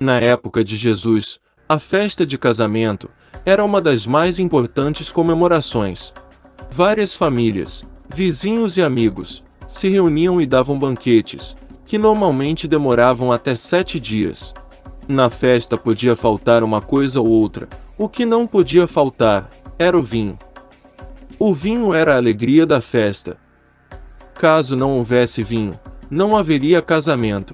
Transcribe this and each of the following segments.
Na época de Jesus, a festa de casamento era uma das mais importantes comemorações. Várias famílias, vizinhos e amigos se reuniam e davam banquetes, que normalmente demoravam até 7 dias. Na festa podia faltar uma coisa ou outra, o que não podia faltar era o vinho. O vinho era a alegria da festa. Caso não houvesse vinho, não haveria casamento.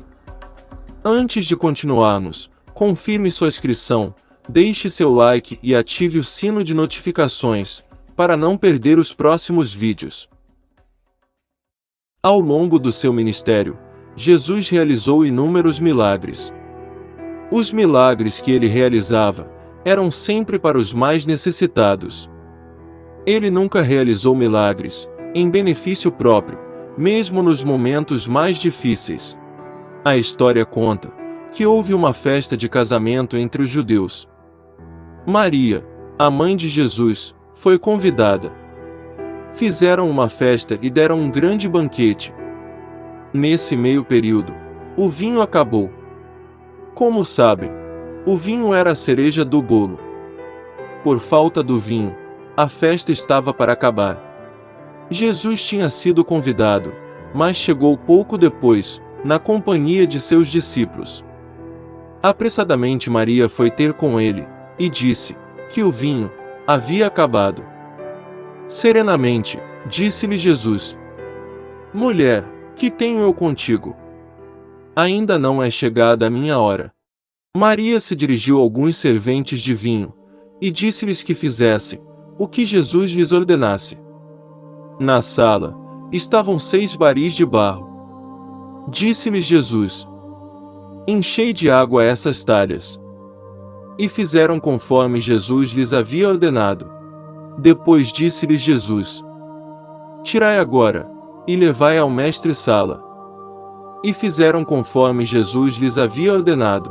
Antes de continuarmos, confirme sua inscrição, deixe seu like e ative o sino de notificações, para não perder os próximos vídeos. Ao longo do seu ministério, Jesus realizou inúmeros milagres. Os milagres que ele realizava eram sempre para os mais necessitados. Ele nunca realizou milagres em benefício próprio, mesmo nos momentos mais difíceis. A história conta que houve uma festa de casamento entre os judeus. Maria, a mãe de Jesus, foi convidada. Fizeram uma festa e deram um grande banquete. Nesse meio período, o vinho acabou. Como sabem, o vinho era a cereja do bolo. Por falta do vinho, a festa estava para acabar. Jesus tinha sido convidado, mas chegou pouco depois, na companhia de seus discípulos. Apressadamente Maria foi ter com ele, e disse que o vinho havia acabado. Serenamente, disse-lhe Jesus: Mulher, que tenho eu contigo? Ainda não é chegada a minha hora. Maria se dirigiu a alguns serventes de vinho, e disse-lhes que fizessem o que Jesus lhes ordenasse. Na sala, estavam 6 baris de barro. Disse-lhes Jesus: Enchei de água essas talhas. E fizeram conforme Jesus lhes havia ordenado. Depois disse-lhes Jesus: Tirai agora, e levai ao mestre-sala. E fizeram conforme Jesus lhes havia ordenado.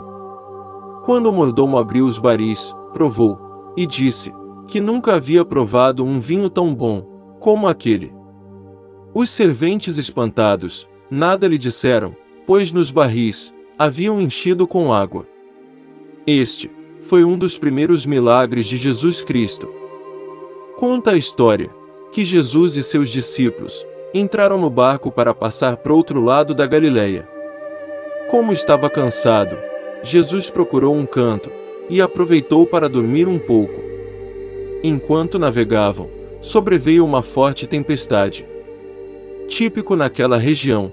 Quando o mordomo abriu os baris, provou, e disse que nunca havia provado um vinho tão bom como aquele. Os serventes espantados nada lhe disseram, pois nos barris haviam enchido com água. Este foi um dos primeiros milagres de Jesus Cristo. Conta a história que Jesus e seus discípulos entraram no barco para passar para outro lado da Galileia. Como estava cansado, Jesus procurou um canto e aproveitou para dormir um pouco. Enquanto navegavam, sobreveio uma forte tempestade. Típico naquela região.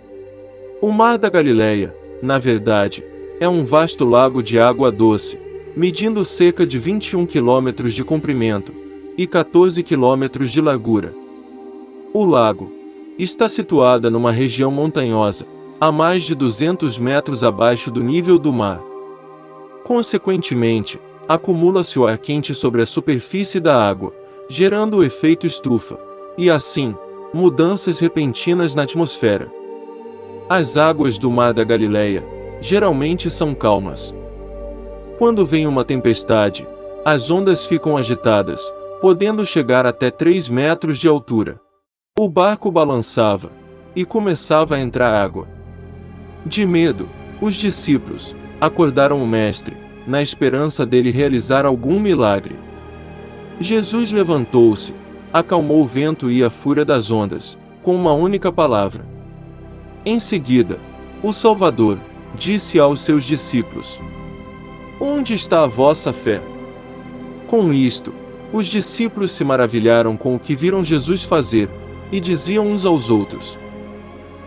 O Mar da Galileia, na verdade, é um vasto lago de água doce, medindo cerca de 21 quilômetros de comprimento e 14 quilômetros de largura. O lago está situado numa região montanhosa, a mais de 200 metros abaixo do nível do mar. Consequentemente, acumula-se o ar quente sobre a superfície da água, gerando o efeito estufa, e assim, mudanças repentinas na atmosfera. As águas do Mar da Galileia geralmente são calmas. Quando vem uma tempestade, as ondas ficam agitadas, podendo chegar até 3 metros de altura. O barco balançava, e começava a entrar água. De medo, os discípulos acordaram o mestre, na esperança dele realizar algum milagre. Jesus levantou-se, acalmou o vento e a fúria das ondas, com uma única palavra. Em seguida, o Salvador disse aos seus discípulos: Onde está a vossa fé? Com isto, os discípulos se maravilharam com o que viram Jesus fazer, e diziam uns aos outros: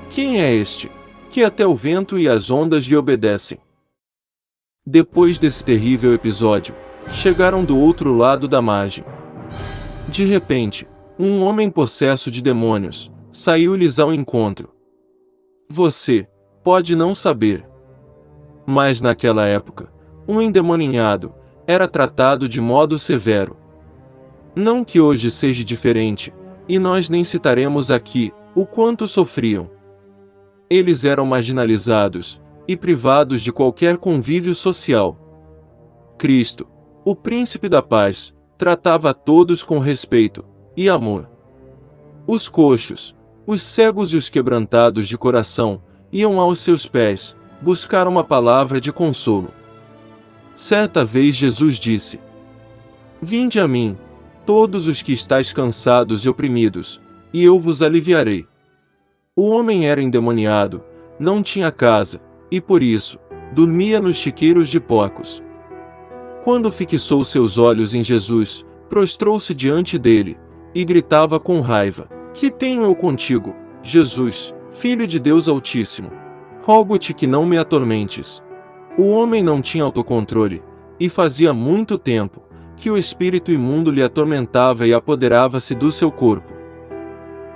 Quem é este, que até o vento e as ondas lhe obedecem? Depois desse terrível episódio, chegaram do outro lado da margem. De repente, um homem possesso de demônios saiu-lhes ao encontro. Você pode não saber, mas naquela época, um endemoninhado era tratado de modo severo. Não que hoje seja diferente, e nós nem citaremos aqui o quanto sofriam. Eles eram marginalizados e privados de qualquer convívio social. Cristo, o Príncipe da Paz, tratava a todos com respeito e amor. Os coxos, os cegos e os quebrantados de coração iam aos seus pés buscar uma palavra de consolo. Certa vez Jesus disse: Vinde a mim, todos os que estáis cansados e oprimidos, e eu vos aliviarei. O homem era endemoniado, não tinha casa, e por isso, dormia nos chiqueiros de porcos. Quando fixou seus olhos em Jesus, prostrou-se diante dele, e gritava com raiva: Que tenho eu contigo, Jesus, Filho de Deus Altíssimo? Rogo-te que não me atormentes. O homem não tinha autocontrole, e fazia muito tempo que o espírito imundo lhe atormentava e apoderava-se do seu corpo.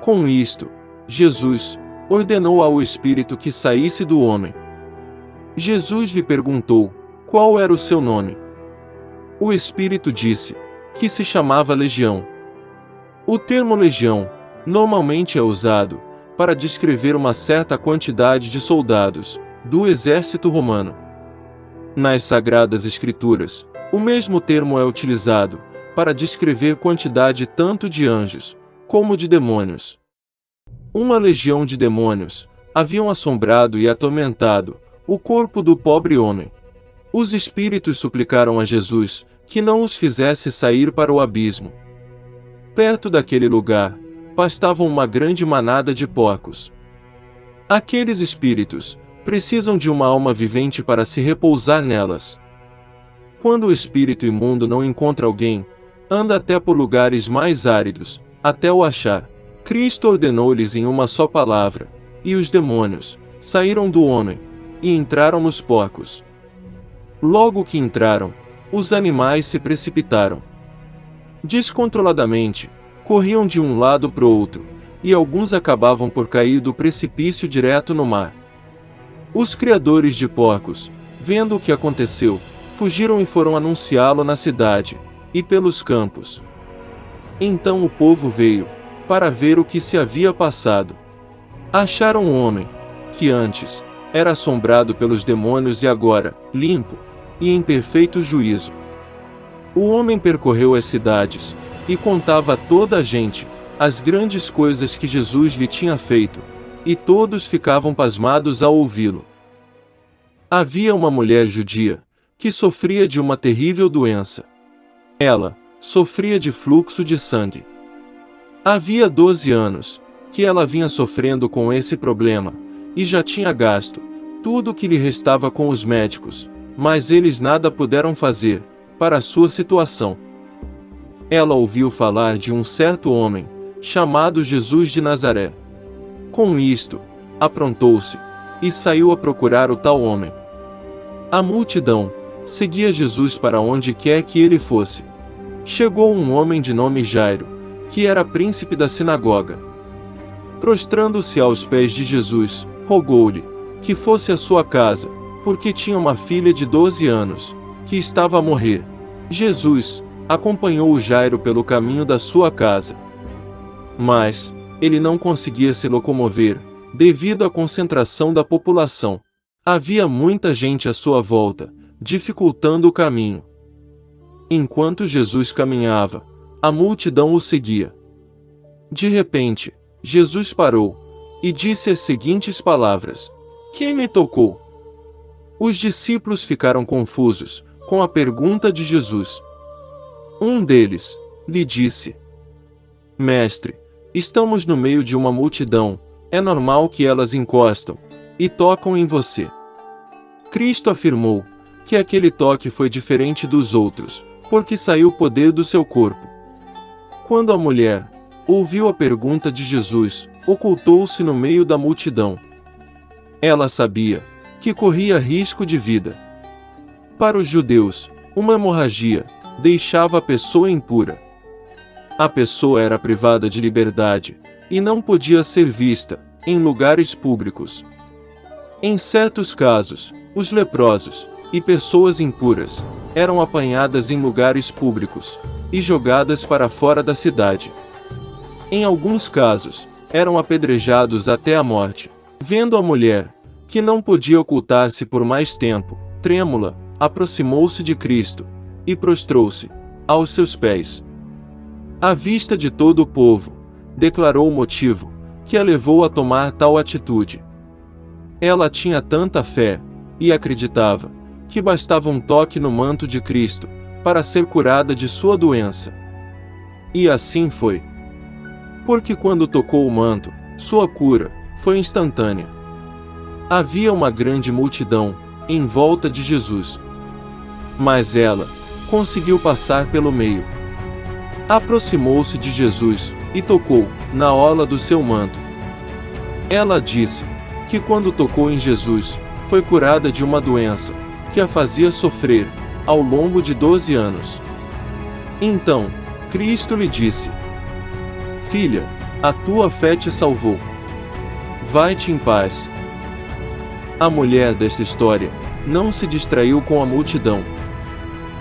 Com isto, Jesus ordenou ao espírito que saísse do homem. Jesus lhe perguntou qual era o seu nome. O espírito disse que se chamava Legião. O termo legião normalmente é usado para descrever uma certa quantidade de soldados do exército romano. Nas Sagradas Escrituras, o mesmo termo é utilizado para descrever quantidade tanto de anjos como de demônios. Uma legião de demônios haviam assombrado e atormentado o corpo do pobre homem. Os espíritos suplicaram a Jesus que não os fizesse sair para o abismo. Perto daquele lugar, pastava uma grande manada de porcos. Aqueles espíritos precisam de uma alma vivente para se repousar nelas. Quando o espírito imundo não encontra alguém, anda até por lugares mais áridos, até o achar. Cristo ordenou-lhes em uma só palavra, e os demônios saíram do homem, e entraram nos porcos. Logo que entraram, os animais se precipitaram. Descontroladamente, corriam de um lado para o outro, e alguns acabavam por cair do precipício direto no mar. Os criadores de porcos, vendo o que aconteceu, fugiram e foram anunciá-lo na cidade, e pelos campos. Então o povo veio, para ver o que se havia passado. Acharam um homem, que antes era assombrado pelos demônios e agora, limpo, e em perfeito juízo. O homem percorreu as cidades, e contava a toda a gente as grandes coisas que Jesus lhe tinha feito, e todos ficavam pasmados ao ouvi-lo. Havia uma mulher judia, que sofria de uma terrível doença. Ela sofria de fluxo de sangue. Havia 12 anos que ela vinha sofrendo com esse problema, e já tinha gasto tudo o que lhe restava com os médicos, mas eles nada puderam fazer para a sua situação. Ela ouviu falar de um certo homem, chamado Jesus de Nazaré. Com isto, aprontou-se, e saiu a procurar o tal homem. A multidão seguia Jesus para onde quer que ele fosse. Chegou um homem de nome Jairo, que era príncipe da sinagoga. Prostrando-se aos pés de Jesus, rogou-lhe que fosse à sua casa, porque tinha uma filha de 12 anos, que estava a morrer. Jesus acompanhou o Jairo pelo caminho da sua casa. Mas ele não conseguia se locomover, devido à concentração da população. Havia muita gente à sua volta, dificultando o caminho. Enquanto Jesus caminhava, a multidão o seguia. De repente, Jesus parou e disse as seguintes palavras: Quem me tocou? Os discípulos ficaram confusos com a pergunta de Jesus. Um deles lhe disse: Mestre, estamos no meio de uma multidão, é normal que elas encostam e tocam em você. Cristo afirmou que aquele toque foi diferente dos outros, porque saiu o poder do seu corpo. Quando a mulher ouviu a pergunta de Jesus, ocultou-se no meio da multidão. Ela sabia que corria risco de vida. Para os judeus, uma hemorragia deixava a pessoa impura. A pessoa era privada de liberdade e não podia ser vista em lugares públicos. Em certos casos, os leprosos e pessoas impuras eram apanhadas em lugares públicos e jogadas para fora da cidade. Em alguns casos, eram apedrejados até a morte. Vendo a mulher, que não podia ocultar-se por mais tempo, trêmula, aproximou-se de Cristo e prostrou-se aos seus pés. À vista de todo o povo, declarou o motivo que a levou a tomar tal atitude. Ela tinha tanta fé e acreditava que bastava um toque no manto de Cristo para ser curada de sua doença. E assim foi. Porque quando tocou o manto, sua cura foi instantânea. Havia uma grande multidão em volta de Jesus. Mas ela conseguiu passar pelo meio. Aproximou-se de Jesus e tocou na orla do seu manto. Ela disse que quando tocou em Jesus, foi curada de uma doença que a fazia sofrer ao longo de 12 anos. Então, Cristo lhe disse: Filha, a tua fé te salvou. Vai-te em paz. A mulher desta história não se distraiu com a multidão,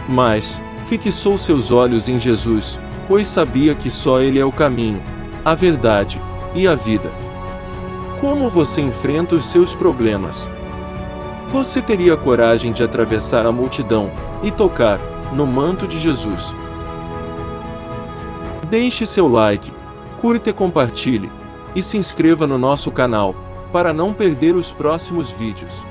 mas fixou seus olhos em Jesus, pois sabia que só Ele é o caminho, a verdade e a vida. Como você enfrenta os seus problemas? Você teria coragem de atravessar a multidão e tocar no manto de Jesus? Deixe seu like, curta e compartilhe, e se inscreva no nosso canal, para não perder os próximos vídeos.